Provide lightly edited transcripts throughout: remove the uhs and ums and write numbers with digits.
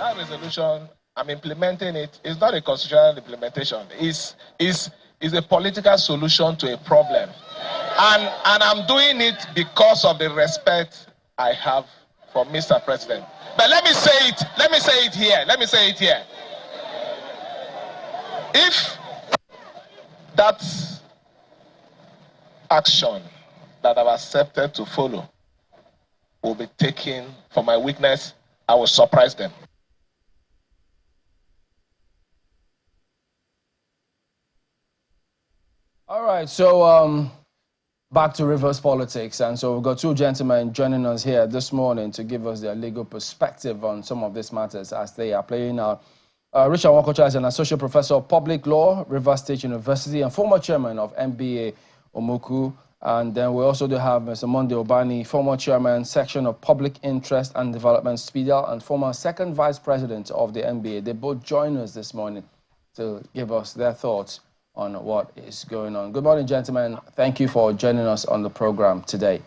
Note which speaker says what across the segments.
Speaker 1: that resolution, I'm implementing it. It's not a constitutional implementation. It's a political solution to a problem. And I'm doing it because of the respect I have for Mr. President. But let me say it here. If that action that I've accepted to follow will be taken for my weakness, I will surprise them.
Speaker 2: All right, so back to Rivers politics. And so we've got two gentlemen joining us here this morning to give us their legal perspective on some of these matters as they are playing out. Richard Wokocha is an associate professor of public law, Rivers State University, and former chairman of MBA Omuku. And then we also do have Mr. Monday Ubani, former chairman, section of public interest and development, SPIDAL, and former second vice president of the MBA. They both join us this morning to give us their thoughts on what is going on. Good morning, gentlemen. Thank you for joining us on the program today.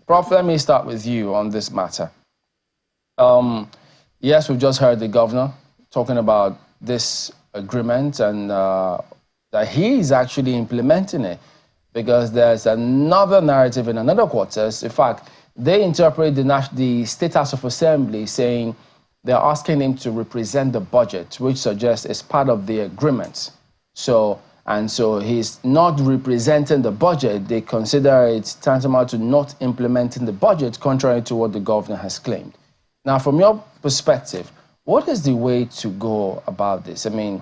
Speaker 2: Prof, let me start with you on this matter. Yes, we've just heard the governor talking about this agreement and that he is actually implementing it, because there's another narrative in another quarters. In fact, they interpret the State House of Assembly saying they're asking him to represent the budget, which suggests it's part of the agreement. So he's not representing the budget. They consider it tantamount to not implementing the budget, contrary to what the governor has claimed. Now, from your perspective, what is the way to go about this? I mean,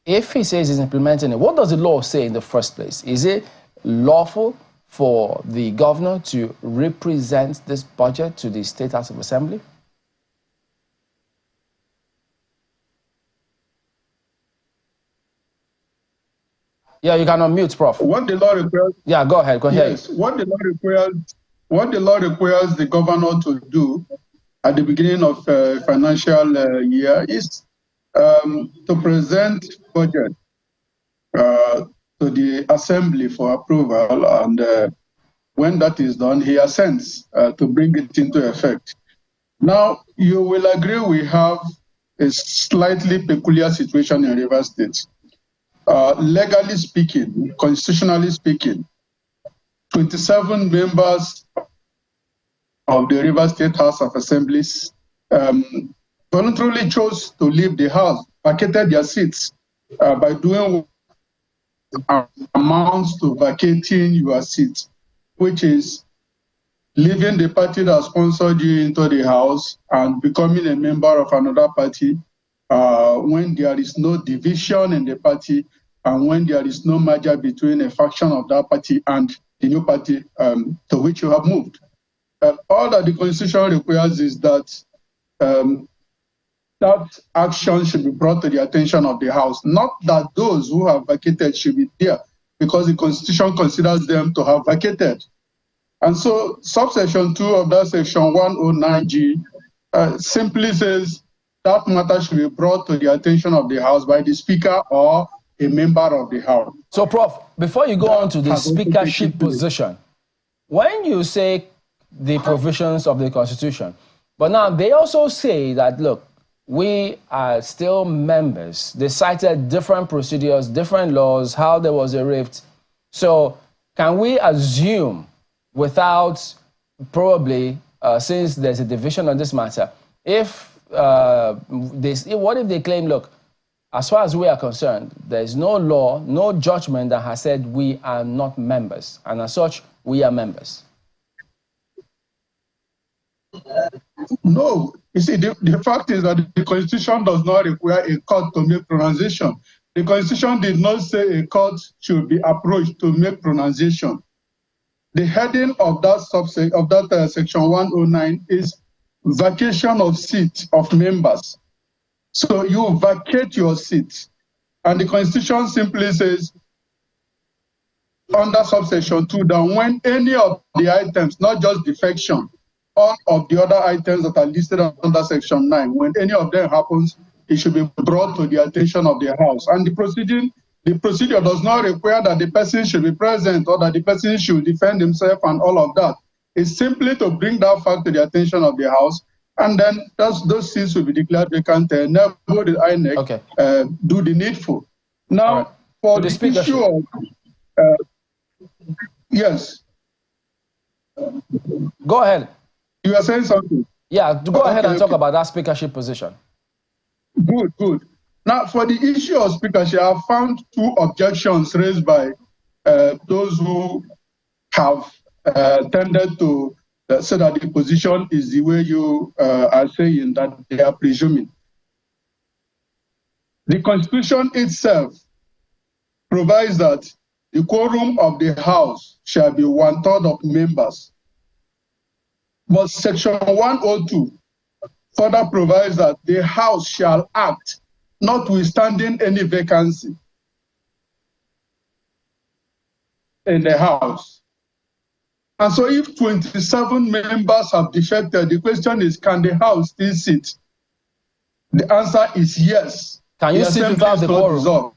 Speaker 2: if he says he's implementing it, what does the law say in the first place? Is it lawful for the governor to represent this budget to the State House of Assembly? Yeah, you can unmute, Prof.
Speaker 3: What the law requires.
Speaker 2: Yeah, go ahead. Go ahead.
Speaker 3: Yes, what the law requires the governor to do at the beginning of financial year is to present budget to the assembly for approval, and when that is done, he assents to bring it into effect. Now, you will agree we have a slightly peculiar situation in Rivers State. Legally speaking, constitutionally speaking, 27 members of the Rivers State House of Assemblies voluntarily chose to leave the House, vacated their seats by doing what amounts to vacating your seat, which is leaving the party that sponsored you into the House and becoming a member of another party when there is no division in the party and when there is no merger between a faction of that party and the new party to which you have moved. All that the Constitution requires is that that action should be brought to the attention of the House, not that those who have vacated should be there, because the Constitution considers them to have vacated. And so subsection 2 of that section 109G simply says that matter should be brought to the attention of the House by the Speaker or a member of the House.
Speaker 2: So, Prof, before you go on to the speakership position, when you say the provisions of the Constitution, but now they also say that, look, we are still members. They cited different procedures, different laws, how there was a rift. So can we assume, without probably, since there's a division on this matter, if what if they claim, look, as far as we are concerned, there is no law, no judgment that has said we are not members, and as such, we are members?
Speaker 3: No. You see, the fact is that the Constitution does not require a court to make pronunciation. The Constitution did not say a court should be approached to make pronunciation. The heading of that section 109 is vacation of seat of members. So you vacate your seat. And the Constitution simply says, under subsection 2, that when any of the items, not just defection, all of the other items that are listed under section 9, when any of them happens, it should be brought to the attention of the House. And the procedure does not require that the person should be present or that the person should defend himself and all of that. It's simply to bring that fact to the attention of the House, And then those seats will be declared vacant. Never the INEC do the needful. Now, for the issue of yes.
Speaker 2: Go ahead.
Speaker 3: You are saying something?
Speaker 2: Yeah, go ahead and talk about that speakership position.
Speaker 3: Good. Now, for the issue of speakership, I have found two objections raised by those who have tended to say that the position is the way you are saying that they are presuming. The Constitution itself provides that the quorum of the House shall be 1/3 of members. But Section 102 further provides that the House shall act notwithstanding any vacancy in the House. And so if 27 members have defected, the question is, can the House still sit? The answer is yes.
Speaker 2: Can you sit without the quorum?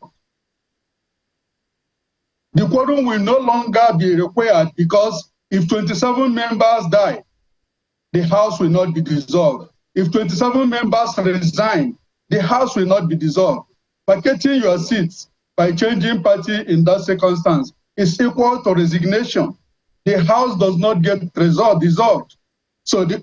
Speaker 3: The quorum will no longer be required because if 27 members die, the House will not be dissolved. If 27 members resign, the House will not be dissolved. Vacating your seats by changing party in that circumstance is equal to resignation. The House does not get dissolved. So the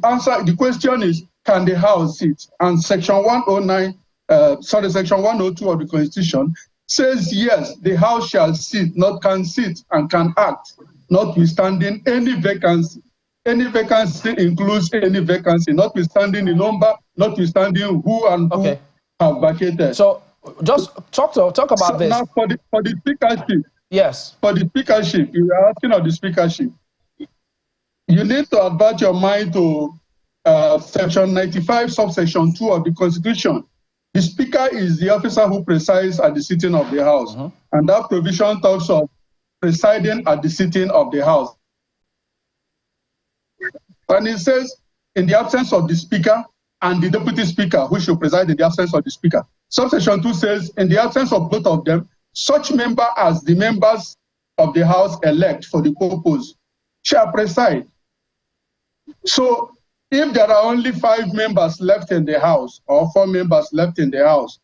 Speaker 3: question is, can the House sit? And Section 102 of the Constitution says yes, the House shall sit, can sit and can act, notwithstanding any vacancy. Any vacancy includes any vacancy, notwithstanding the number, notwithstanding who and who have vacated.
Speaker 2: So just talk about this.
Speaker 3: Now for the speakership.
Speaker 2: Yes.
Speaker 3: For the speakership, you are asking of the speakership. You need to advert your mind to Section 95, subsection 2 of the Constitution. The Speaker is the officer who presides at the sitting of the House. And that provision talks of presiding at the sitting of the House. And it says, in the absence of the Speaker and the Deputy Speaker, who should preside in the absence of the Speaker. Subsection 2 says, in the absence of both of them, such member as the members of the House elect for the purpose shall preside. So if there are only 5 members left in the House or 4 members left in the House,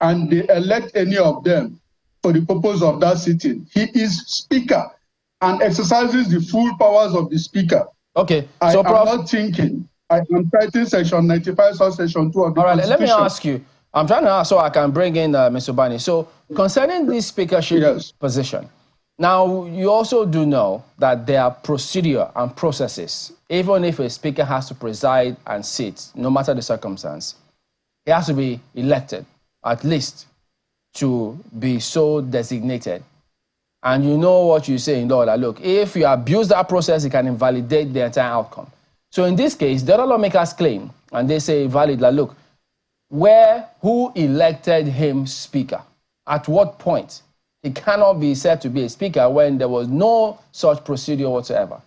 Speaker 3: and they elect any of them for the purpose of that sitting, he is Speaker and exercises the full powers of the Speaker.
Speaker 2: Okay,
Speaker 3: so I'm not thinking. I am citing Section 95, Section 2 of the Constitution.
Speaker 2: All right, let me ask you. I'm trying to ask so I can bring in Mr. Ubani. So concerning this speakership position, now you also do know that there are procedure and processes. Even if a speaker has to preside and sit, no matter the circumstance, he has to be elected, at least, to be so designated. And you know what you say in law, that look, if you abuse that process, it can invalidate the entire outcome. So in this case, the other lawmakers claim, and they say valid, that look, who elected him speaker? At what point? He cannot be said to be a speaker when there was no such procedure whatsoever.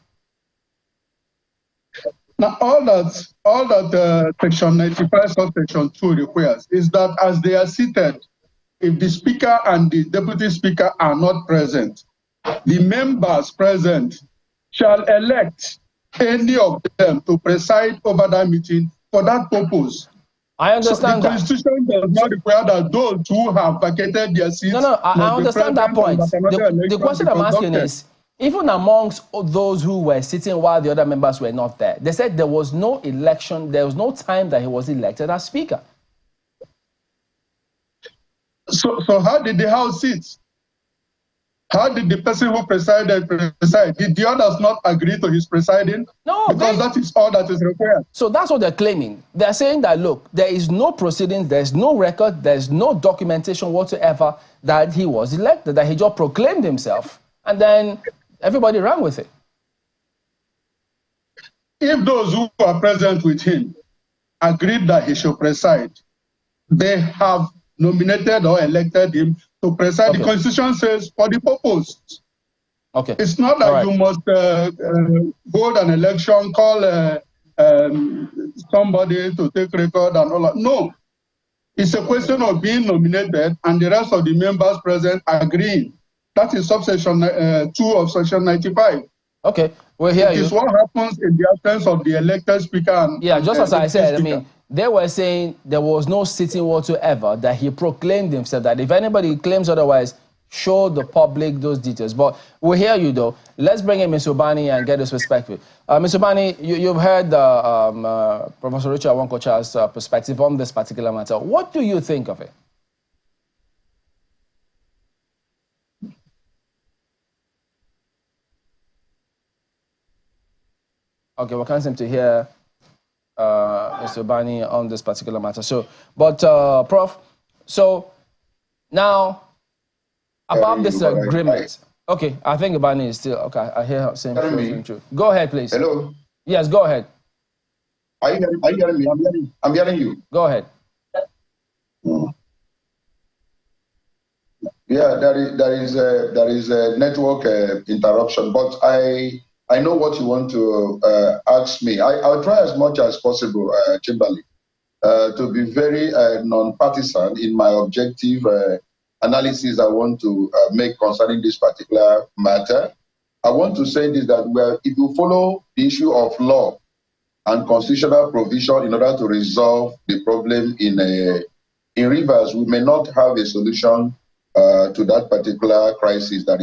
Speaker 3: Now, all that Section 95, subsection 2 requires is that as they are seated, if the Speaker and the Deputy Speaker are not present, the members present shall elect any of them to preside over that meeting for that purpose.
Speaker 2: I understand
Speaker 3: that. The Constitution does not require that those who have vacated their seats.
Speaker 2: No, I understand that point. The question I'm asking is, even amongst those who were sitting while the other members were not there, they said there was no election, there was no time that he was elected as Speaker.
Speaker 3: So how did the House sit? How did the person who presided preside? Did the others not agree to his presiding?
Speaker 2: No,
Speaker 3: because that is all that is required.
Speaker 2: So that's what they're claiming. They're saying that, look, there is no proceedings, there's no record, there's no documentation whatsoever that he was elected, that he just proclaimed himself, and then everybody ran with it.
Speaker 3: If those who are present with him agreed that he should preside, they have nominated or elected him to preside. The Constitution says for the purpose. It's not that you must hold an election, call somebody to take record and all that. No. It's a question of being nominated and the rest of the members present agreeing. That is subsection 2 of Section 95.
Speaker 2: Okay, we'll hear you.
Speaker 3: It is what happens in the absence of the elected speaker and
Speaker 2: just as I said,
Speaker 3: speaker.
Speaker 2: I mean, they were saying there was no sitting whatsoever, that he proclaimed himself, that if anybody claims otherwise, show the public those details. But we'll hear you, though. Let's bring in Mr. Ubani and get his perspective. Mr. Ubani, you've heard Professor Richard Wokocha's perspective on this particular matter. What do you think of it? Okay, we can't seem to hear Mr. Ubani on this particular matter. So, but Prof, so now about this agreement. Okay, I think Ubani is still okay. I hear him saying true. Go ahead, please.
Speaker 4: Hello.
Speaker 2: Yes, go ahead.
Speaker 4: Are you hearing me? I'm hearing you.
Speaker 2: Go ahead.
Speaker 4: Yeah, there is a network interruption, but I know what you want to ask me. I'll try as much as possible, Kimberly, to be very non-partisan in my objective analysis I want to make concerning this particular matter. I want to say this, that if you follow the issue of law and constitutional provision in order to resolve the problem in Rivers, we may not have a solution to that particular crisis that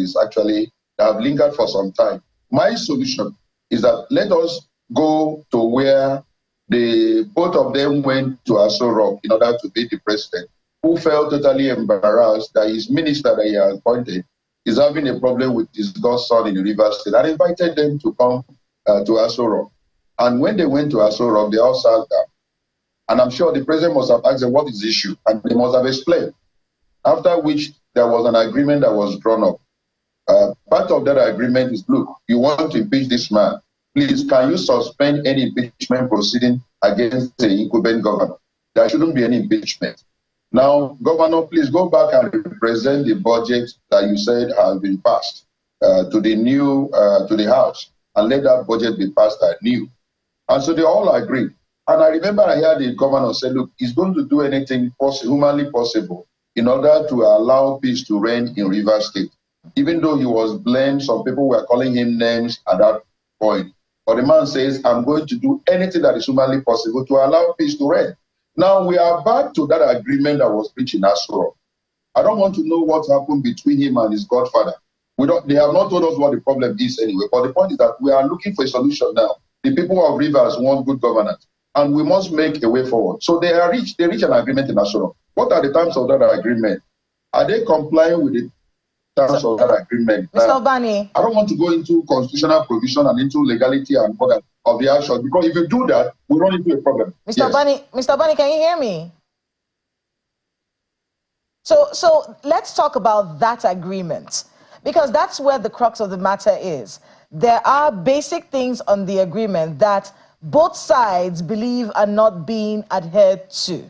Speaker 4: have lingered for some time. My solution is that let us go to where both of them went to Aso Rock in order to meet the president, who felt totally embarrassed that his minister that he had appointed is having a problem with his godson in Rivers State, and invited them to come to Aso Rock. And when they went to Aso Rock, they all sat down. And I'm sure the president must have asked them, what is the issue? And they must have explained. After which there was an agreement that was drawn up. Part of that agreement is, look, you want to impeach this man. Please, can you suspend any impeachment proceeding against the incumbent governor? There shouldn't be any impeachment. Now, Governor, please go back and present the budget that you said has been passed to the House, and let that budget be passed anew. And so they all agreed. And I remember I heard the governor say, look, he's going to do anything humanly possible in order to allow peace to reign in Rivers State. Even though he was blamed, some people were calling him names at that point. But the man says, I'm going to do anything that is humanly possible to allow peace to reign. Now we are back to that agreement that was reached in Aso Rock. I don't want to know what happened between him and his godfather. They have not told us what the problem is anyway. But the point is that we are looking for a solution now. The people of Rivers want good governance, and we must make a way forward. So they reach an agreement in Aso Rock. What are the terms of that agreement? Are they complying with the terms of that agreement?
Speaker 5: Mr. Ubani,
Speaker 4: I don't want to go into constitutional provision and into legality and order of the action, because if you do that, we run into a problem.
Speaker 5: Mr. Ubani, can you hear me? So let's talk about that agreement, because that's where the crux of the matter is. There are basic things on the agreement that both sides believe are not being adhered to.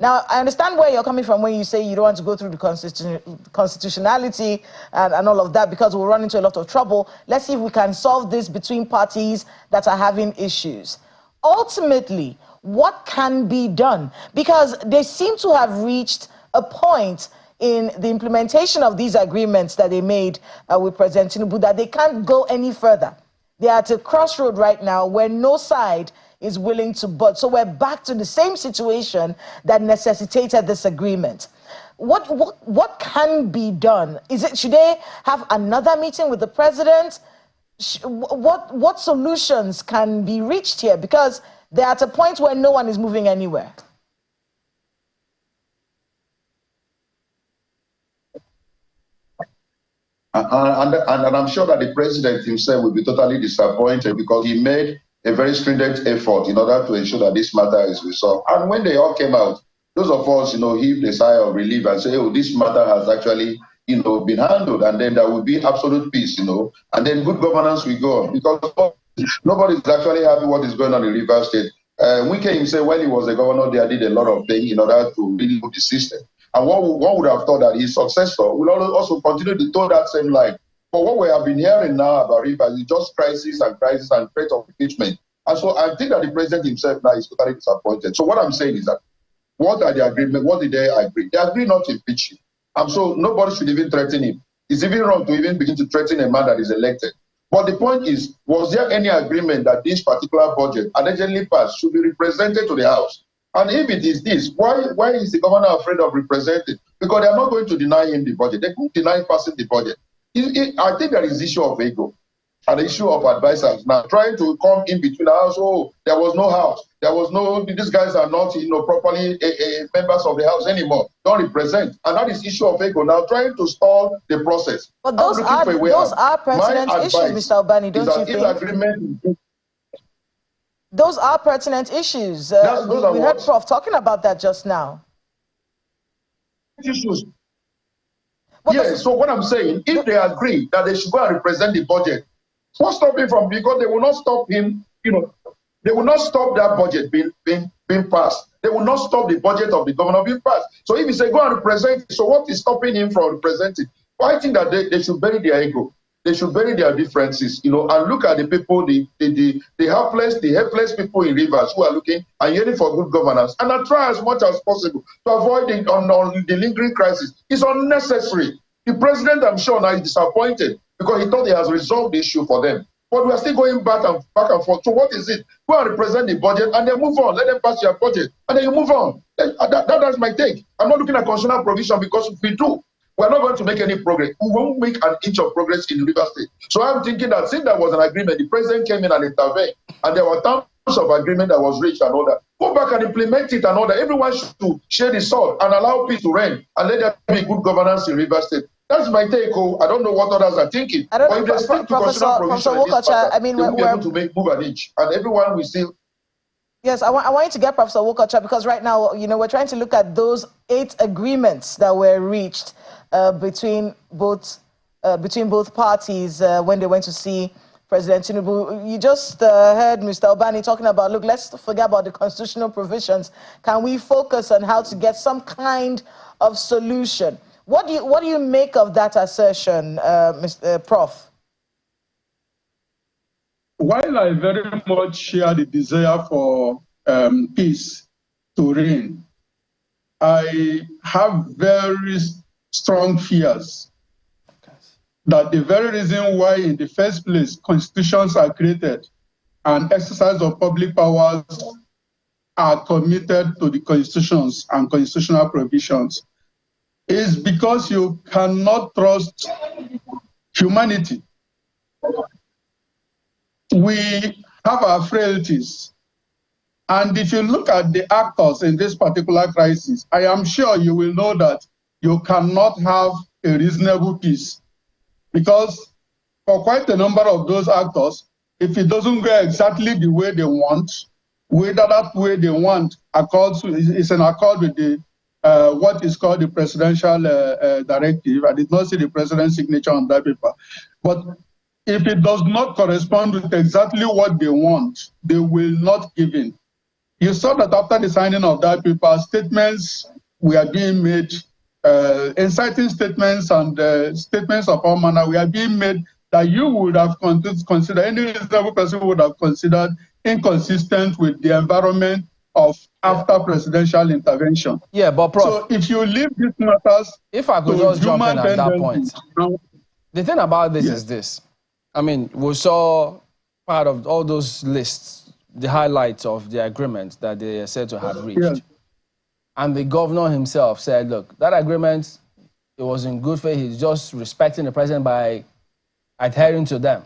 Speaker 5: Now, I understand where you're coming from when you say you don't want to go through the constitutionality and all of that, because we'll run into a lot of trouble. Let's see if we can solve this between parties that are having issues. Ultimately, what can be done? Because they seem to have reached a point in the implementation of these agreements that they made with President Tinubu that they can't go any further. They are at a crossroad right now where no side is willing to budge. So we're back to the same situation that necessitated this agreement. What can be done? Should they have another meeting with the president? What solutions can be reached here? Because they're at a point where no one is moving anywhere.
Speaker 4: And I'm sure that the president himself will be totally disappointed, because he made a very stringent effort in order to ensure that this matter is resolved. And when they all came out, those of us, heaved a sigh of relief and say, oh, this matter has actually, been handled, and then there will be absolute peace, and then good governance will go on, because nobody is actually happy what is going on in Rivers State. Wike himself, when he was the governor there, did a lot of things in order to really put the system. And one would have thought that his successor will also continue to toe that same line. But what we have been hearing now about Rivers is just crisis and threat of impeachment. And so I think that the president himself now is totally disappointed. So what I'm saying is that, what are the agreement? What did they agree? They agreed not to impeach him. And so nobody should even threaten him. It's even wrong to even begin to threaten a man that is elected. But the point is, was there any agreement that this particular budget allegedly passed should be represented to the House? And if it is this, why is the governor afraid of representing? Because they are not going to deny him the budget. They could deny passing the budget. I think there is issue of ego. An issue of advisors now trying to come in between the house. Oh, there was no house. There was no. These guys are not, properly members of the house anymore. Don't represent, and that is issue of ego now trying to stall the process.
Speaker 5: But those are pertinent issues, Mr. Ubani, don't you think? Those are pertinent issues. We heard Prof talking about that just now.
Speaker 4: Issues. Yes. So what I'm saying, if they agree that they should go and represent the budget. What's stopping from, because they will not stop him, they will not stop that budget being passed. They will not stop the budget of the governor being passed. So if he say go and represent, so what is stopping him from representing? Well, I think that they should bury their ego. They should bury their differences, and look at the people, the helpless people in Rivers who are looking and yearning for good governance, and I try as much as possible to avoid the lingering crisis. It's unnecessary. The president, I'm sure, now is disappointed because he thought he has resolved the issue for them. But we are still going back and forth. So what is it? Go and represent the budget and then move on. Let them pass your budget and then you move on. That's my take. I'm not looking at constitutional provision because if we do, we're not going to make any progress. We won't make an inch of progress in the River State. So I'm thinking that since there was an agreement, the president came in and intervened, and there were terms of agreement that was reached and all that. Go back and implement it and all that. Everyone should share the sword and allow peace to reign and let there be good governance in River State. That's my take. I don't know what others are thinking.
Speaker 5: I don't
Speaker 4: but
Speaker 5: know,
Speaker 4: if they stick to constitutional provision,
Speaker 5: Wokocha, I mean,
Speaker 4: we're able to move an inch, and everyone will still.
Speaker 5: Yes, I want you to get Professor Wokocha, because right now, we're trying to look at those 8 agreements that were reached between both parties when they went to see President Tinubu. You just heard Mr. Ubani talking about, look, let's forget about the constitutional provisions. Can we focus on how to get some kind of solution? What do you make of that assertion, Mr. Prof?
Speaker 3: While I very much share the desire for peace to reign, I have very strong fears that the very reason why in the first place constitutions are created and exercise of public powers are committed to the constitutions and constitutional provisions is because you cannot trust humanity. We have our frailties. And if you look at the actors in this particular crisis, I am sure you will know that you cannot have a reasonable peace. Because for quite a number of those actors, if it doesn't go exactly the way they want, whether that way they want is in accord with the what is called the presidential directive. I did not see the president's signature on that paper. But if it does not correspond with exactly what they want, they will not give in. You saw that after the signing of that paper, statements were being made, inciting statements and statements of all manner were being made that you would have considered, any reasonable person would have considered inconsistent with the environment of after presidential intervention.
Speaker 2: Yeah, but Prof,
Speaker 3: so if you leave these matters,
Speaker 2: if I could just jump in at that point, the thing about this is this. I mean, we saw part of all those lists, the highlights of the agreement that they are said to have reached.
Speaker 3: Yes.
Speaker 2: And the governor himself said, look, that agreement, it was in good faith. He's just respecting the president by adhering to them.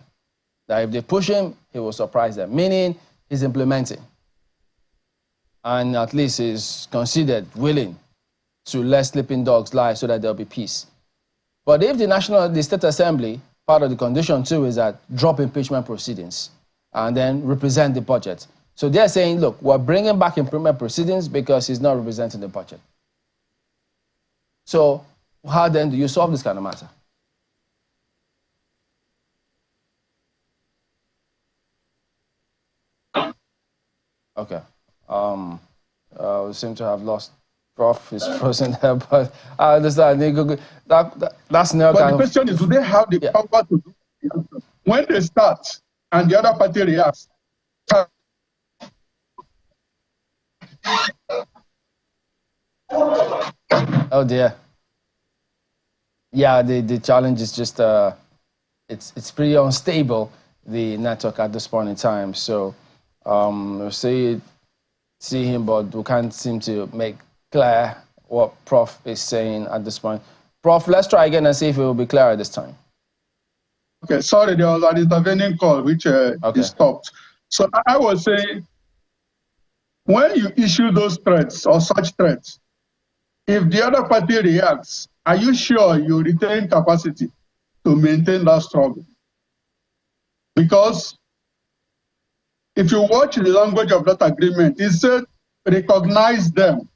Speaker 2: That if they push him, he will surprise them. Meaning, he's implementing. And at least he's considered willing to let sleeping dogs lie so that there'll be peace. But if the State Assembly, part of the condition too is that drop impeachment proceedings and then represent the budget. So they're saying, look, we're bringing back impeachment proceedings because he's not representing the budget. So how then do you solve this kind of matter? Okay. We seem to have lost Prof. Is frozen there, but I understand. That's now.
Speaker 3: But the question is, do they have the power to do it? When they start and the other party reacts?
Speaker 2: Oh dear. Yeah, the challenge is just it's pretty unstable, the network at this point in time. So we'll see him, but we can't seem to make clear what Prof is saying at this point. Prof, let's try again and see if it will be clearer this time.
Speaker 3: Okay, sorry, there was an intervening call which is stopped. So I was saying, when you issue those threats or such threats, if the other party reacts, are you sure you retain capacity to maintain that struggle? Because if you watch the language of that agreement, it said recognize them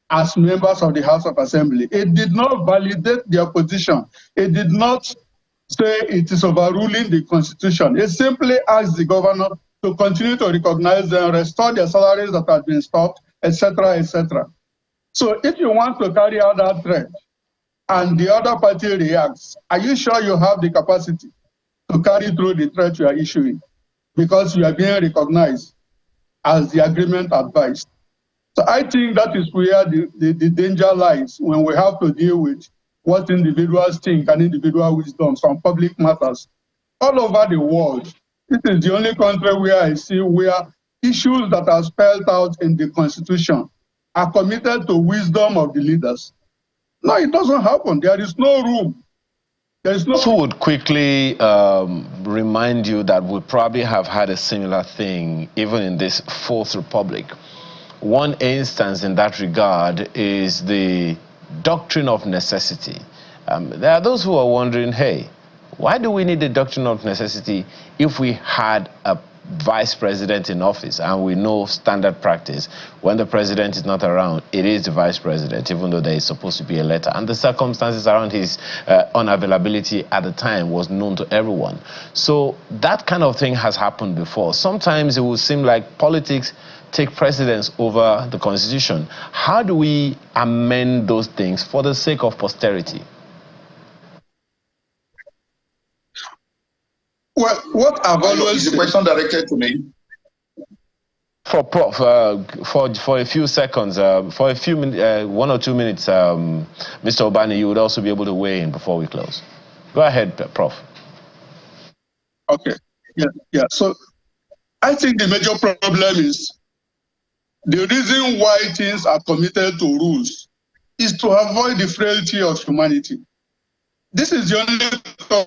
Speaker 3: as members of the House of Assembly. It did not validate their position. It did not say it is overruling the Constitution. It simply asked the governor to continue to recognize them, restore their salaries that have been stopped, etc., etc. So if you want to carry out that threat and the other party reacts, are you sure you have the capacity to carry through the threat you are issuing? Because you are being recognized as the agreement advised. So I think that is where the danger lies when we have to deal with what individuals think and individual wisdom from public matters. All over the world, this is the only country where I see where issues that are spelled out in the Constitution are committed to wisdom of the leaders. No, it doesn't happen. There is no room. There is no.
Speaker 6: Who would quickly remind you that we probably have had a similar thing even in this Fourth Republic. One instance in that regard is the doctrine of necessity. There are those who are wondering, hey, why do we need the doctrine of necessity if we had a vice president in office? And we know standard practice, when the president is not around, it is the vice president, even though there is supposed to be a letter. And the circumstances around his unavailability at the time was known to everyone. So that kind of thing has happened before. Sometimes it will seem like politics take precedence over the Constitution. How do we amend those things for the sake of posterity?
Speaker 3: Well, what I've always
Speaker 4: is the question directed to me?
Speaker 6: For Prof, for a few seconds, for a few minutes, 1 or 2 minutes, Mr. Ubani, you would also be able to weigh in before we close. Go ahead, Prof.
Speaker 3: Okay. Yeah. So I think the major problem is the reason why things are committed to rules is to avoid the frailty of humanity. This is the only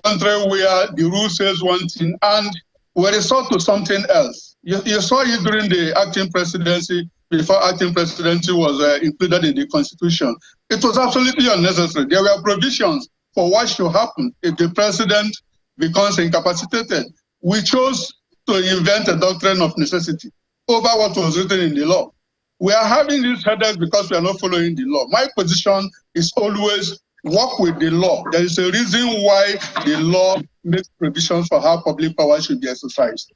Speaker 3: country where the rule says one thing and we resort to something else. You saw it during the acting presidency, before acting presidency was included in the Constitution. It was absolutely unnecessary. There were provisions for what should happen if the president becomes incapacitated. We chose to invent a doctrine of necessity over what was written in the law. We are having this headache because we are not following the law. My position is always work with the law. There is a reason why the law makes provisions for how public power should be exercised.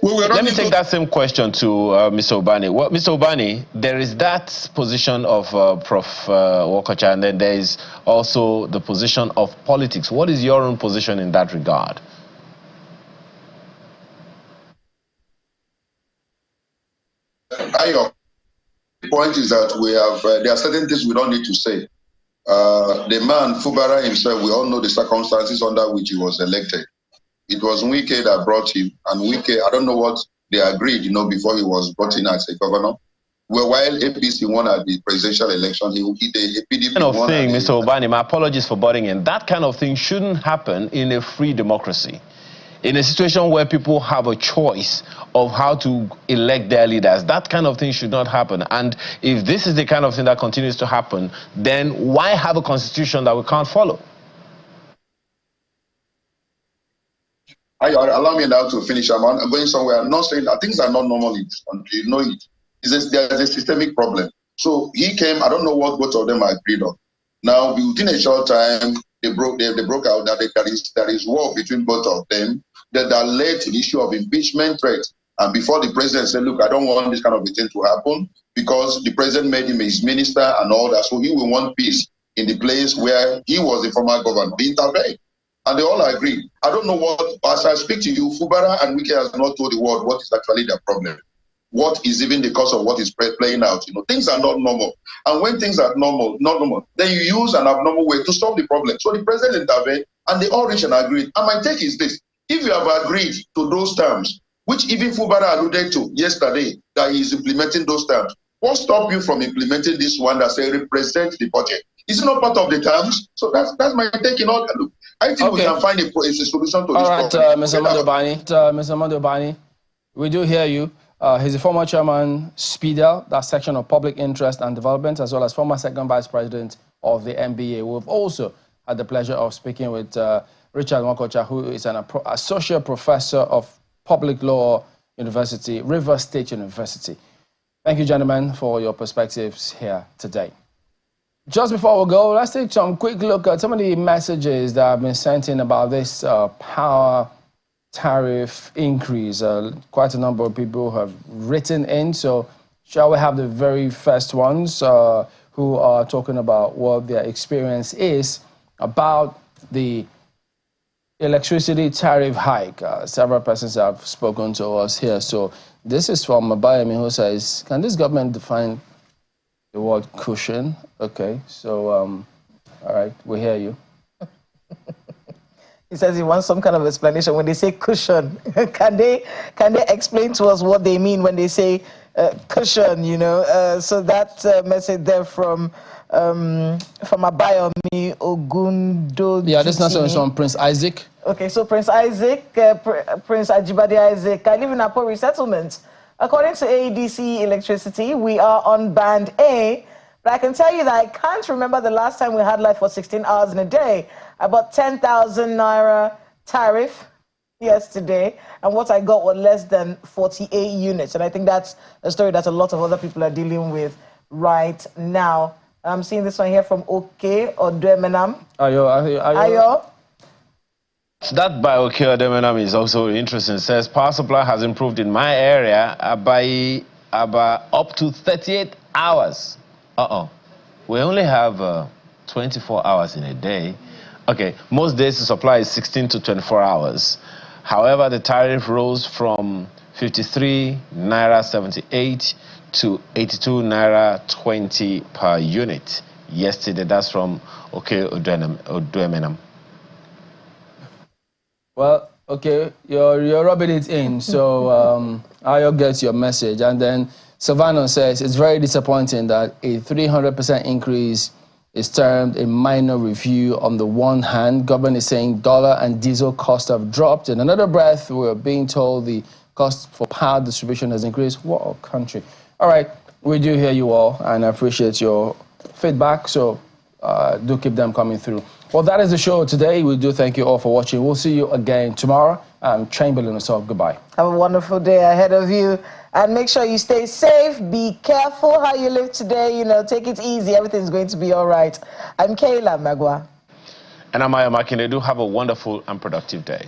Speaker 6: Let me take that same question to Mr. Ubani. Well, Mr. Ubani, there is that position of Prof. Wokocha, and then there is also the position of politics. What is your own position in that regard?
Speaker 4: The point is that we have there are certain things we don't need to say. The man Fubara himself, we all know the circumstances under which he was elected. It was Wike that brought him, and Wike, I don't know what they agreed, before he was brought in as a governor. Well, while APC won at the presidential election, the PDP
Speaker 6: kind of thing, Mr. Ubani, my apologies for butting in. That kind of thing shouldn't happen in a free democracy. In a situation where people have a choice of how to elect their leaders, that kind of thing should not happen. And if this is the kind of thing that continues to happen, then why have a constitution that we can't follow?
Speaker 4: Allow me now to finish. I'm going somewhere. I'm not saying that things are not normal until you know it. There's a systemic problem. So he came, I don't know what both of them agreed on. Now, within a short time, they broke out that there is war between both of them that led to the issue of impeachment threats. And before the president said, look, I don't want this kind of a thing to happen because the president made him his minister and all that. So he will want peace in the place where he was the former governor. He intervened. And they all agreed. I don't know what, as I speak to you, Fubara and Wike has not told the world what is actually their problem. What is even the cause of what is playing out? Things are not normal. And when things are not normal, then you use an abnormal way to solve the problem. So the president intervened, and they all reached an agreement. And my take is this: if you have agreed to those terms, which even Fubara alluded to yesterday, that he is implementing those terms, what stops you from implementing this one that say represent the budget? Is it not part of the terms? So that's my take in all. Look, I think we can find a solution to this problem.
Speaker 2: All right, Mr. Ubani, we do hear you. He's a former chairman, SPEDEL, that section of public interest and development, as well as former second vice president of the MBA. We've also had the pleasure of speaking with Richard Wokocha, who is an associate professor of public law university, Rivers State University. Thank you, gentlemen, for your perspectives here today. Just before we go, let's take some quick look at some of the messages that have been sent in about this power tariff increase. Quite a number of people have written in, so shall we have the very first ones who are talking about what their experience is about the electricity tariff hike. Several persons have spoken to us here. So this is from Abayami, who says, can this government define the word cushion? Okay, so all right, we hear you.
Speaker 5: He says he wants some kind of explanation when they say cushion. Can they explain to us what they mean when they say cushion? You know, so that message there from Abayomi Ogundo.
Speaker 2: Yeah, this message is from Prince Isaac.
Speaker 5: Okay, so Prince Isaac, Prince Ajibade Isaac. I live in Apori settlement. According to AEDC Electricity, we are on band A. But I can tell you that I can't remember the last time we had light for 16 hours in a day. I bought 10,000 naira tariff yesterday, and what I got was less than 48 units. And I think that's a story that a lot of other people are dealing with right now. I'm seeing this one here from OK Oduemenam. Ayo.
Speaker 6: That by OK Oduemenam is also interesting. It says power supply has improved in my area by up to 38 hours. We only have 24 hours in a day. Okay, most days the supply is 16 to 24 hours. However, the tariff rose from 53 naira 78 to 82 naira 20 per unit yesterday. That's from OK Oduemenam.
Speaker 2: Well, okay, you're rubbing it in, so Ayo gets your message. And then Savannah says it's very disappointing that a 300% increase is termed a minor review. On the one hand, government is saying dollar and diesel costs have dropped. In another breath, we're being told the cost for power distribution has increased. What a country. All right, we do hear you all, and I appreciate your feedback, so do keep them coming through. Well, that is the show today. We do thank you all for watching. We'll see you again tomorrow. I'm Chamberlain Osov. Goodbye.
Speaker 5: Have a wonderful day ahead of you. And make sure you stay safe. Be careful how you live today. You know, take it easy. Everything's going to be all right. I'm Kayla Magwa.
Speaker 6: And I'm Aya Makinde. Do have a wonderful and productive day.